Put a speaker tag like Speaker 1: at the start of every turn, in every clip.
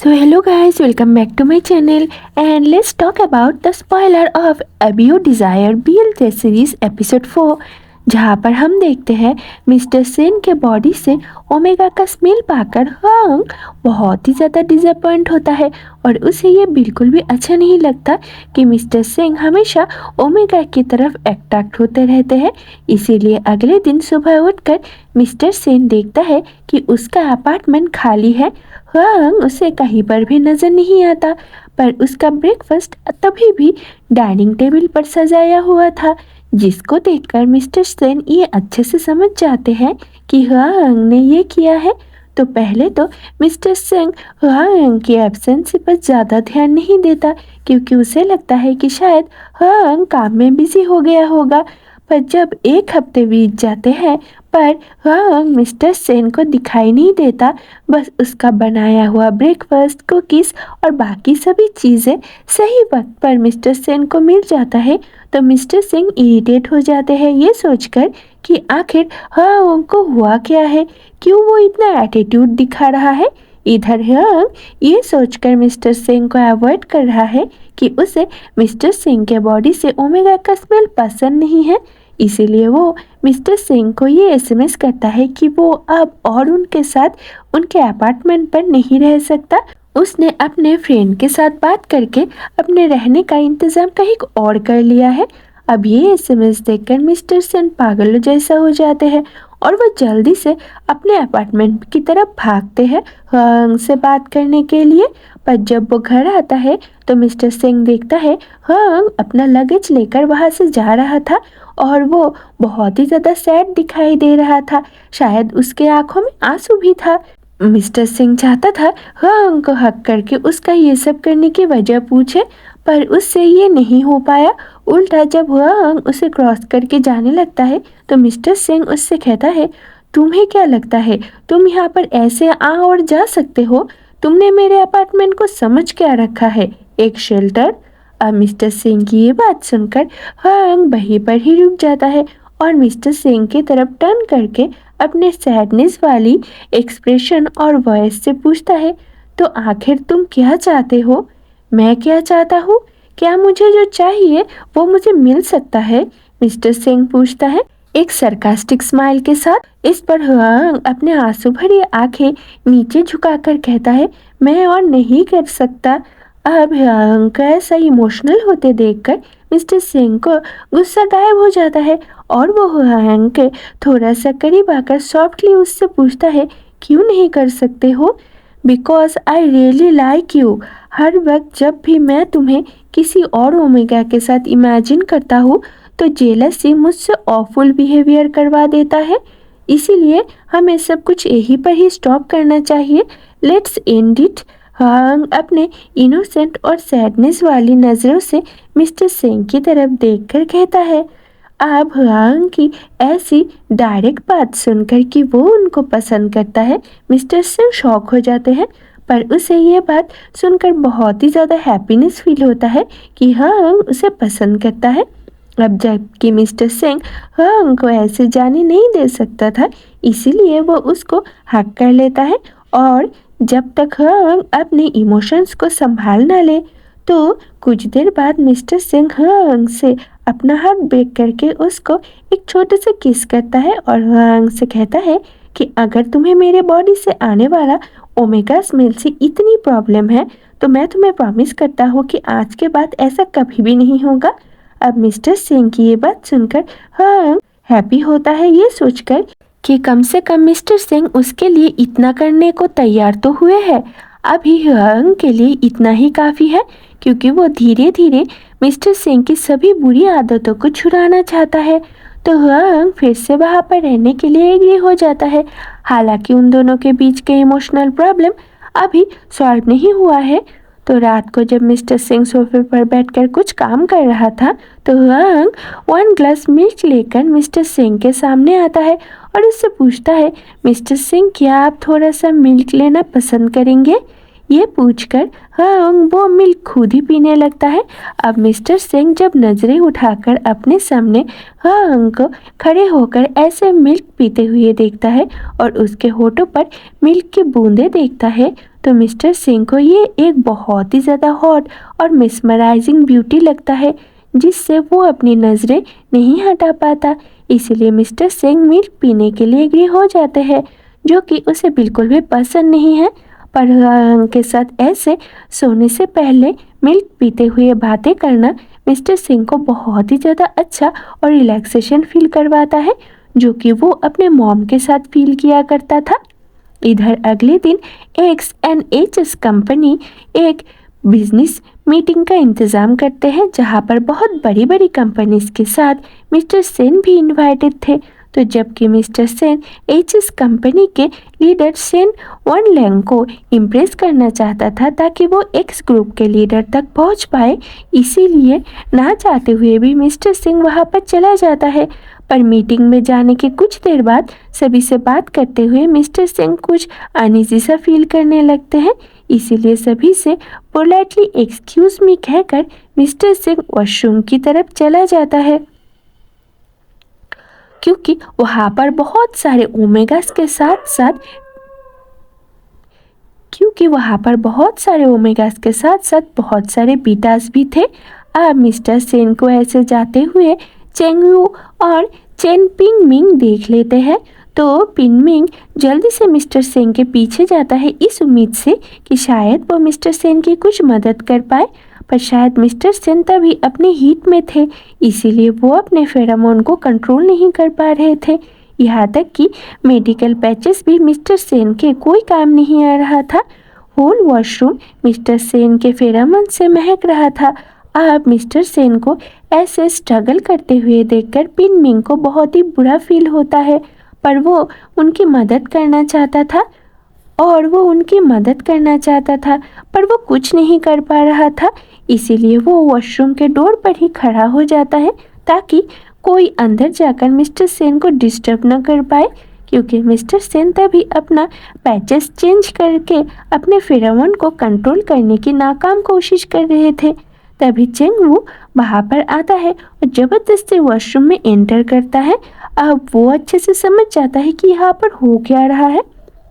Speaker 1: So hello guys, welcome back to my channel and let's talk about the spoiler of Abio Desire BL series episode 4, जहाँ पर हम देखते हैं mister Sen के body से omega का स्मेल पाकर हंग बहुत ही ज़्यादा डिसअपॉइंट होता है और उसे ये बिल्कुल भी अच्छा नहीं लगता कि मिस्टर सेन हमेशा ओमेगा की तरफ अट्रैक्ट होते रहते हैं। इसीलिए अगले दिन सुबह उठकर मिस्टर सेन देखता है कि उसका अपार्टमेंट खाली है। हंग उसे कहीं पर भी नजर नहीं आता, पर उसका ब्रेकफास्ट तभी भी डाइनिंग टेबल पर सजाया हुआ था, जिसको देखकर मिस्टर सेन ये अच्छे से समझ जाते हैं कि हंग ने ये किया है। तो पहले तो मिस्टर सेन हंग की एब्सेंस पर ज़्यादा ध्यान नहीं देता, क्योंकि उसे लगता है कि शायद हंग काम में बिजी हो गया होगा। पर जब एक हफ्ते बीत जाते हैं पर हंग मिस्टर सेन को दिखाई नहीं देता, बस उसका बनाया हुआ ब्रेकफास्ट, कुकीज़ और बाकी सभी चीज़ें सही वक्त पर मिस्टर सेन को मिल जाता है, तो मिस्टर सेन इरिटेट हो जाते हैं ये सोचकर कि आखिर हंग को हुआ क्या है, क्यों वो इतना एटीट्यूड दिखा रहा है। इधर हंग ये सोचकर मिस्टर सेन को अवॉइड कर रहा है कि उसे मिस्टर सेन के बॉडी से ओमेगा का स्मेल पसंद नहीं है। इसीलिए वो मिस्टर सिंह को ये एसएमएस करता है कि वो अब और उनके साथ उनके अपार्टमेंट पर नहीं रह सकता। उसने अपने फ्रेंड के साथ बात करके अपने रहने का इंतज़ाम कहीं और कर लिया है। अब ये एसएमएस देखकर मिस्टर सेन पागल जैसा हो जाते हैं और वो जल्दी से अपने अपार्टमेंट की तरफ भागते हैं हंग से बात करने के लिए। पर जब वो घर आता है तो मिस्टर सिंह देखता है हंग अपना लगेज लेकर वहाँ से जा रहा था और वो बहुत ही ज़्यादा सैड दिखाई दे रहा था, शायद उसके आंखों में आंसू भी था। मिस्टर सिंह चाहता था हंग को हक करके उसका ये सब करने की वजह पूछे, पर उससे ये नहीं हो पाया। उल्टा जब हंग उसे क्रॉस करके जाने लगता है तो मिस्टर सिंह उससे कहता है, तुम्हें क्या लगता है तुम यहाँ पर ऐसे आ और जा सकते हो? तुमने मेरे अपार्टमेंट को समझ क्या रखा है, एक शेल्टर? अब मिस्टर सिंह की ये बात सुनकर हंग वहीं पर ही रुक जाता है और मिस्टर सिंह की तरफ टर्न करके अपने सैडनेस वाली एक्सप्रेशन और वॉइस से पूछता है, तो आखिर तुम क्या चाहते हो? मैं क्या चाहता हूँ? क्या मुझे जो चाहिए वो मुझे मिल सकता है? मिस्टर सिंह पूछता है एक सरकास्टिक स्माइल के साथ। इस पर हंग अपने आंसू भरी आंखें नीचे झुकाकर कहता है, मैं और नहीं कर सकता। अब हंग का ऐसा इमोशनल होते देखकर मिस्टर सिंह को गुस्सा गायब हो जाता है और वो हंग के थोड़ा सा करीब आकर सॉफ्टली उससे पूछता है, क्यों नहीं कर सकते हो? Because I really like you. हर वक्त जब भी मैं तुम्हें किसी और ओमेगा के साथ इमेजिन करता हूँ तो जेलसी मुझसे ऑफुल बिहेवियर करवा देता है। इसीलिए हमें सब कुछ यहीं पर ही स्टॉप करना चाहिए। Let's end it. हंग अपने इनोसेंट और सैडनेस वाली नज़रों से मिस्टर सिंह की तरफ देखकर कहता है। अब हंग की ऐसी डायरेक्ट बात सुनकर कि वो उनको पसंद करता है, मिस्टर सिंह शॉक हो जाते हैं, पर उसे ये बात सुनकर बहुत ही ज़्यादा हैप्पीनेस फील होता है कि हंग उसे पसंद करता है। अब जबकि मिस्टर सिंह हंग को ऐसे जाने नहीं दे सकता था, इसीलिए वो उसको हक कर लेता है और जब तक हंग अपने इमोशंस को संभाल ना ले तो कुछ देर बाद मिस्टर सिंह हंग से अपना हाथ ब्रेक करके उसको एक छोटे से किस करता है और हंग से कहता है कि अगर तुम्हें मेरे बॉडी से आने वाला ओमेगा स्मेल से इतनी प्रॉब्लम है तो मैं तुम्हें प्रॉमिस करता हूँ कि आज के बाद ऐसा कभी भी नहीं होगा। अब मिस्टर सिंह की ये बात सुनकर हंग हैप्पी होता है ये सोचकर कि कम से कम मिस्टर सिंह उसके लिए इतना करने को तैयार तो हुए हैं। अभी हंग के लिए इतना ही काफ़ी है, क्योंकि वो धीरे धीरे मिस्टर सिंह की सभी बुरी आदतों को छुड़ाना चाहता है। तो हंग फिर से वहाँ पर रहने के लिए एग्री हो जाता है। हालांकि उन दोनों के बीच के इमोशनल प्रॉब्लम अभी सॉल्व नहीं हुआ है। तो रात को जब मिस्टर सिंह सोफे पर बैठकर कुछ काम कर रहा था तो हंग 1 ग्लास मिल्क लेकर मिस्टर सिंह के सामने आता है और उससे पूछता है, मिस्टर सिंह क्या आप थोड़ा सा मिल्क लेना पसंद करेंगे? ये पूछकर हंग वो मिल्क खुद ही पीने लगता है। अब मिस्टर सिंह जब नज़रें उठाकर अपने सामने हंग को खड़े होकर ऐसे मिल्क पीते हुए देखता है और उसके होठों पर मिल्क की बूंदें देखता है तो मिस्टर सिंह को ये एक बहुत ही ज़्यादा हॉट और मिसमराइजिंग ब्यूटी लगता है, जिससे वो अपनी नज़रें नहीं हटा पाता। इसीलिए मिस्टर सिंह मिल्क पीने के लिए एग्री हो जाते हैं, जो कि उसे बिल्कुल भी पसंद नहीं है। पर हुआंग के साथ ऐसे सोने से पहले मिल्क पीते हुए बातें करना मिस्टर सिंह को बहुत ही ज़्यादा अच्छा और रिलैक्सेशन फील करवाता है, जो कि वो अपने मॉम के साथ फील किया करता था। इधर अगले दिन X&H कंपनी एक बिजनेस मीटिंग का इंतज़ाम करते हैं, जहां पर बहुत बड़ी बड़ी कंपनीज के साथ मिस्टर सेन भी इनवाइटेड थे। तो जबकि मिस्टर सेन एच कंपनी के लीडर सेन वनलैंग को इम्प्रेस करना चाहता था ताकि वो एक्स ग्रुप के लीडर तक पहुंच पाए, इसीलिए ना चाहते हुए भी मिस्टर सिंह वहां पर चला जाता है। पर मीटिंग में जाने के कुछ देर बाद सभी से बात करते हुए मिस्टर सिंह कुछ अनईजी सा फील करने लगते हैं, इसीलिए सभी से पोलाइटली एक्सक्यूज मी कहकर मिस्टर सिंह वॉशरूम की तरफ चला जाता है, क्योंकि वहां पर बहुत सारे ओमेगास के साथ साथ बहुत सारे बीटास भी थे। अब मिस्टर सेन को ऐसे जाते हुए चेंग यू और चेन पिंग मिंग देख लेते हैं। तो पिन मिंग जल्दी से मिस्टर सेन के पीछे जाता है, इस उम्मीद से कि शायद वो मिस्टर सेन की कुछ मदद कर पाए। पर शायद मिस्टर सेन तभी अपने हीट में थे, इसीलिए वो अपने फेरोमोन को कंट्रोल नहीं कर पा रहे थे। यहाँ तक कि मेडिकल पैचेस भी मिस्टर सेन के कोई काम नहीं आ रहा था। होल वॉशरूम मिस्टर सेन के फेरोमोन से महक रहा था। अब मिस्टर सेन को ऐसे स्ट्रगल करते हुए देखकर पिन मिंग को बहुत ही बुरा फील होता है, पर वो उनकी मदद करना चाहता था पर वो कुछ नहीं कर पा रहा था। इसीलिए वो वॉशरूम के डोर पर ही खड़ा हो जाता है ताकि कोई अंदर जाकर मिस्टर सेन को डिस्टर्ब न कर पाए, क्योंकि मिस्टर सेन तभी अपना पैचेस चेंज करके अपने फेरोमोन को कंट्रोल करने की नाकाम कोशिश कर रहे थे। तभी चेंग वू वहाँ पर आता है और जबरदस्ती वॉशरूम में एंटर करता है। अब वो अच्छे से समझ जाता है कि यहाँ पर हो क्या रहा है,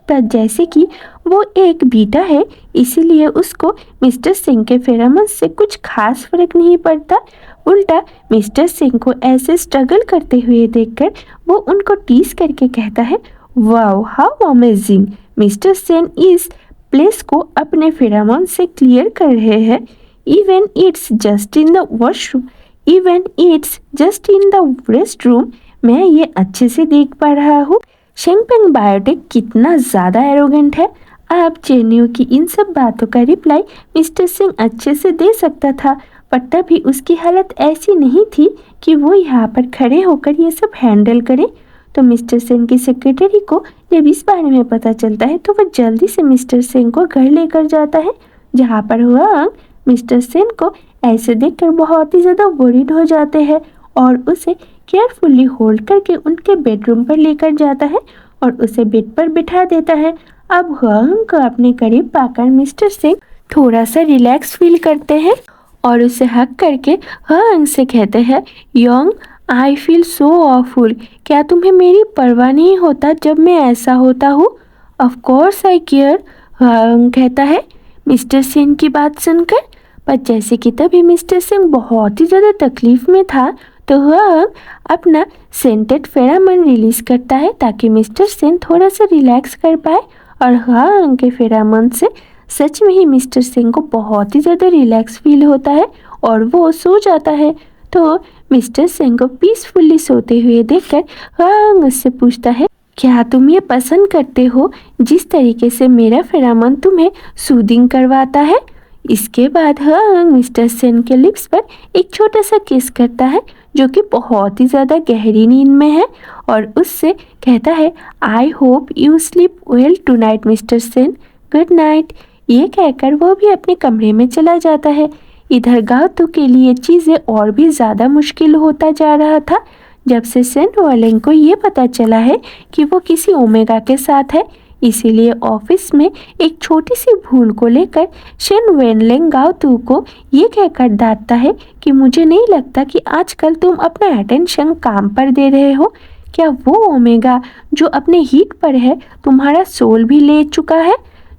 Speaker 1: पर जैसे कि वो एक बीटा है, इसीलिए उसको मिस्टर सिंह के फेरोमोन से कुछ खास फर्क नहीं पड़ता। उल्टा मिस्टर सिंह को ऐसे स्ट्रगल करते हुए देखकर वो उनको टीज करके कहता है, wow how amazing, mister Sen इस प्लेस को अपने फेरोमोन से क्लियर कर रहे हैं। Even it's just in the washroom, even it's just in the restroom, मैं ये अच्छे से देख पा रहा हूँ। शेंगपेंग बायोटेक कितना ज़्यादा एरोगेंट है। अब चेन्यू की इन सब बातों का रिप्लाई मिस्टर सिंह अच्छे से दे सकता था, पर तभी उसकी हालत ऐसी नहीं थी कि वो यहाँ पर खड़े होकर ये सब हैंडल करे। तो मिस्टर सिंह की सेक्रेटरी को जब इस बारे में पता चलता है तो वह जल्दी से मिस्टर सिंह को घर लेकर जाता है, जहाँ पर हुआ मिस्टर सेन को ऐसे देखकर बहुत ही ज़्यादा वरीड हो जाते हैं और उसे केयरफुली होल्ड करके उनके बेडरूम पर लेकर जाता है और उसे बेड पर बिठा देता है। अब हुआंग को अपने करीब पाकर मिस्टर सिंह थोड़ा सा रिलैक्स फील करते हैं और उसे हक करके हुआंग से कहते हैं, Yong I feel so awful, क्या तुम्हें मेरी परवाह नहीं होता जब मैं ऐसा होता हूँ? Of course I care, Huang कहता है मिस्टर सेन की बात सुनकर। पर जैसे कि तभी मिस्टर सिंह बहुत ही ज़्यादा तकलीफ में था, तो हुआंग अपना सेंटेड फेरोमोन रिलीज करता है ताकि मिस्टर सेन थोड़ा सा रिलैक्स कर पाए। और हुआंग के फेरोमोन से सच में ही मिस्टर सिंह को बहुत ही ज़्यादा रिलैक्स फील होता है और वो सो जाता है। तो मिस्टर सिंह को पीसफुली सोते हुए देखकर हुआंग उससे पूछता है, क्या तुम ये पसंद करते हो जिस तरीके से मेरा फेरोमोन तुम्हें सूदिंग करवाता है? इसके बाद हुआंग मिस्टर सेन के लिप्स पर एक छोटा सा किस करता है, जो कि बहुत ही ज़्यादा गहरी नींद में है, और उससे कहता है, I hope you sleep well tonight mister Sen, good night. ये कहकर वो भी अपने कमरे में चला जाता है। इधर गाओतू के लिए चीज़ें और भी ज़्यादा मुश्किल होता जा रहा था जब से सेन वॉलेंग को ये पता चला है कि वो किसी ओमेगा के साथ है। इसीलिए ऑफिस में एक छोटी सी भूल को लेकर शेन वेनलेंग गाओतू को ये कहकर डांटता है कि मुझे नहीं लगता कि आजकल तुम अपना अटेंशन काम पर दे रहे हो। क्या वो ओमेगा जो अपने हीट पर है तुम्हारा सोल भी ले चुका है?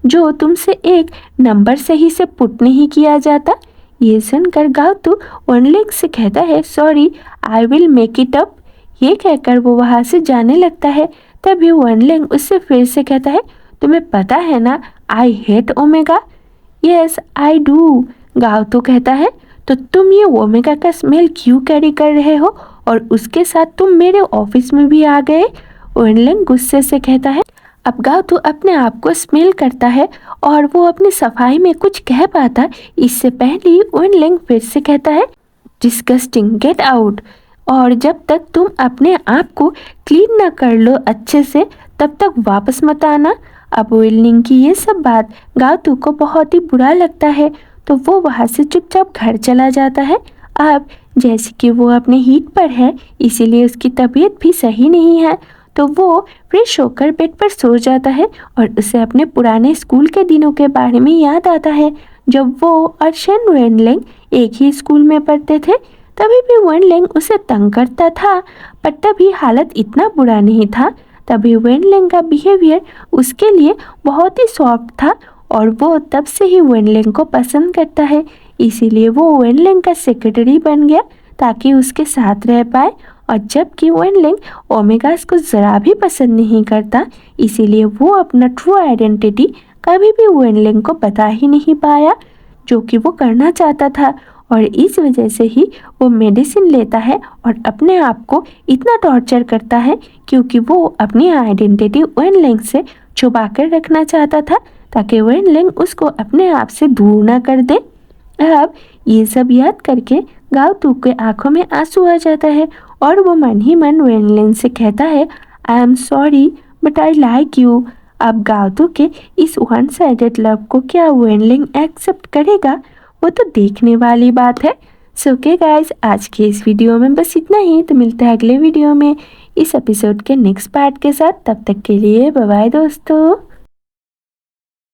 Speaker 1: जो तुमसे एक नंबर सही से पुट नहीं किया जाता। ये सुनकर गाउतू वनलिंग से कहता है, sorry, I will make it up. ये कहकर वो वहाँ से जाने लगता है। तभी वनलिंग उससे फिर से कहता है, तुम्हें पता है ना, I hate omega. Yes I do, गाउतू कहता है। तो तुम ये ओमेगा का स्मेल क्यों कैरी कर रहे हो, और उसके साथ तुम मेरे ऑफिस में भी आ गए। वनलिंग गुस्से से कहता है। अब गाउतू अपने आप को स्मेल करता है और वो अपनी सफाई में कुछ कह पाता इससे पहले वनलिंग फिर से कहता है, डिस्गस्टिंग, गेट आउट। और जब तक तुम अपने आप को क्लीन ना कर लो अच्छे से, तब तक वापस मत आना। अब वनलिंग की ये सब बात गाउतू को बहुत ही बुरा लगता है, तो वो वहाँ से चुपचाप घर चला जाता है। अब जैसे कि वो अपने हीट पर है, इसीलिए उसकी तबीयत भी सही नहीं है, तो वो फ्रेश होकर बेड पर सो जाता है और उसे अपने पुराने स्कूल के दिनों के बारे में याद आता है, जब वो और शन वनलिंग एक ही स्कूल में पढ़ते थे। तभी भी वनलिंग उसे तंग करता था, पर तभी हालत इतना बुरा नहीं था। तभी वनलिंग का बिहेवियर उसके लिए बहुत ही सॉफ्ट था और वो तब से ही वनलिंग को पसंद करता है। इसीलिए वो वनलिंग का सेक्रेटरी बन गया ताकि उसके साथ रह पाए। और जबकि वनलिंग ओमेगास को ज़रा भी पसंद नहीं करता, इसीलिए वो अपना ट्रू आइडेंटिटी कभी भी वनलिंग को बता ही नहीं पाया, जो कि वो करना चाहता था। और इस वजह से ही वो मेडिसिन लेता है और अपने आप को इतना टॉर्चर करता है, क्योंकि वो अपनी आइडेंटिटी वनलिंग से छुपा कर रखना चाहता था, ताकि वनलिंग उसको अपने आप से दूर ना कर दे। अब ये सब याद करके गाउतू के आंखों में आंसू आ जाता है और वो मन ही मन वनलिंग से कहता है, I am sorry but I like you. अब गाउतू के इस वन साइडेड लव को क्या वनलिंग एक्सेप्ट करेगा, वो तो देखने वाली बात है। सो ओके गाइस, आज के इस वीडियो में बस इतना ही। तो मिलते हैं अगले वीडियो में इस एपिसोड के नेक्स्ट पार्ट के साथ। तब तक के लिए बाय बाय दोस्तों।